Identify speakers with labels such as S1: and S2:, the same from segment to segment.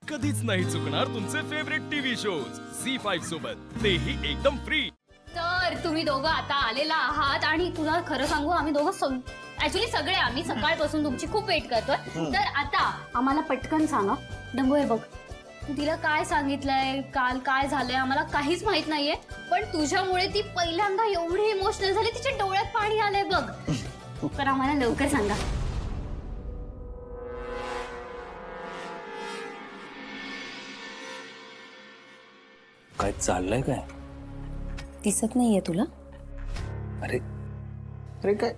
S1: कधीच नाही चुकणार तुमचे फेवरेट टीव्ही शोज झी5 सोबत, तेही एकदम फ्री।
S2: तर तुम्ही दोघं आता आलेला आहात आणि तुला खरं सांगू आम्ही दोघं ऍक्च्युली सगळे आम्ही सकाळपासून तुमची खूप वेट करतोय। तर आता आम्हाला पटकन सांगा डंगू, हे बघ तू तिला काय सांगितलंय, काल काय झालंय आम्हाला काहीच माहित नाहीये, पण तुझ्यामुळे ती पहिल्यांदा एवढी इमोशनल झाली, तिच्या डोळ्यात पाणी आलंय बघ। तर आम्हाला लवकर सांगा।
S3: काय चाललंय काय?
S2: दिसत नाहीये तुला?
S3: अरे
S4: अरे काय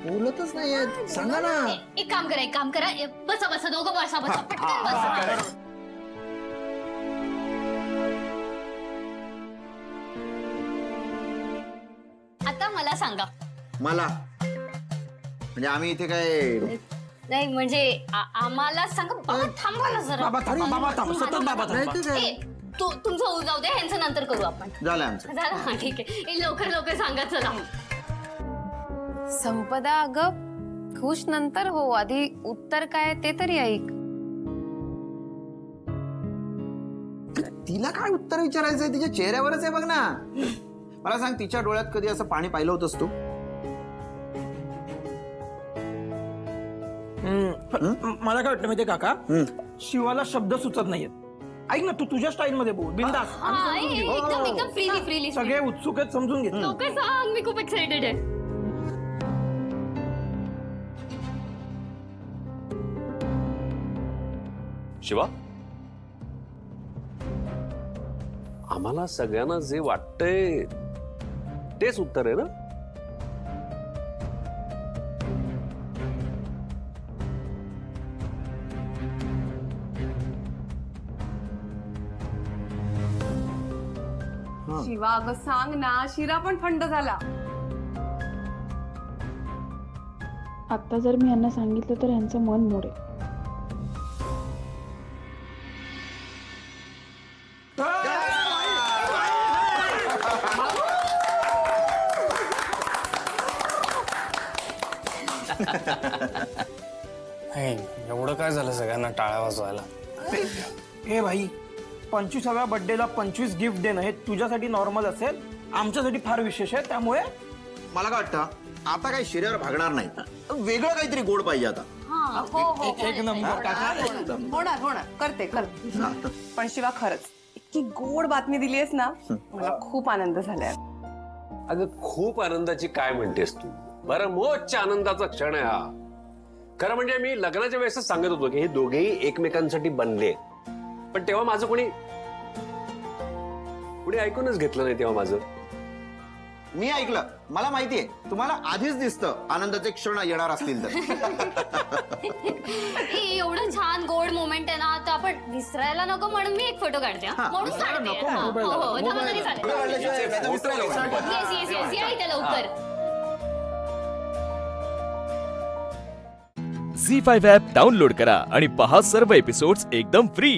S4: बोलतच नाहीये, सांगा ना।
S2: एक काम करा बसा बसा दोघं बसा पटकन बसा। आता मला सांगा।
S4: मला म्हणजे आम्ही इथे काय
S2: नाही म्हणजे आम्हाला सांगा। बाबा थांबवा ना जरा। तुमचं होऊ जाऊ दे, ह्यांचं नंतर करू आपण।
S4: झालं आमचं।
S2: झालं हा, ठीक आहे। लवकर सांगा चला।
S5: संपदा अगं खुश नंतर हो, आधी उत्तर काय ते तरी ऐक।
S4: तिला काय उत्तर विचारायचंय? तिच्या चेहऱ्यावरच आहे बघ ना। मला सांग, तिच्या डोळ्यात कधी असं पाणी पाहिलं होतंस तू?
S6: मला काय वाटतं माहितीये काका, शिवाला शब्द सुचत नाहीयेत। ऐक ना, तू तुझ्या स्टाईल मध्ये बोल, बिंदास।
S2: एकदम फ्रीली
S6: सगळे उत्सुक आहेत, समजून घेत।
S2: लवकर सांग, मी खूप एक्साइटेड आहे।
S7: शिवा, आम्हाला सगळ्यांना जे वाटतंय तेच उत्तर आहे ना?
S5: शिवा अगं सांग ना, शिरा पण थंड झाला।
S8: आता जर मी यांना सांगितलं तर यांचं मन मोडेल।
S3: एवढं काय झालं सगळ्यांना टाळ्या वाजवायला?
S6: हे भाई, 25व्या बर्थडेला 25 गिफ्ट देणं हे तुझ्यासाठी नॉर्मल असेल, आमच्यासाठी फार विशेष आहे। त्यामुळे
S4: मला काय वाटतं, आता काही शिऱ्यावर भागणार नाही, वेगळं काहीतरी गोड पाहिजे आता।
S6: एक नंबर काका।
S5: होणार करते पण शिवा खरंच इतकी गोड बातमी दिलीयस ना, मला खूप आनंद झालाय।
S7: अगं खूप आनंदाची काय म्हणतेस तू? बरं, मोठ्या आनंदाचा क्षण आहे हा। खरं म्हणजे मी लग्नाच्या वेळेसच सांगत होतो की हे दोघेही एकमेकांसाठी बनले, पण तेव्हा माझं कोणी ऐकूनच घेतलं नाही। तेव्हा माझं
S4: मी ऐकलं, मला माहितीये तुम्हाला आधीच दिसतं आनंदाचे क्षण येणार असतील तर।
S2: एवढं छान गोड मोमेंट आहे ना, तर आपण विसरायला नको म्हणून मी एक फोटो काढते। म्हणून काढते। येस या इथे लवकर।
S1: झी5 ॲप डाउनलोड करा आणि पहा सर्व एपिसोड्स एकदम फ्री।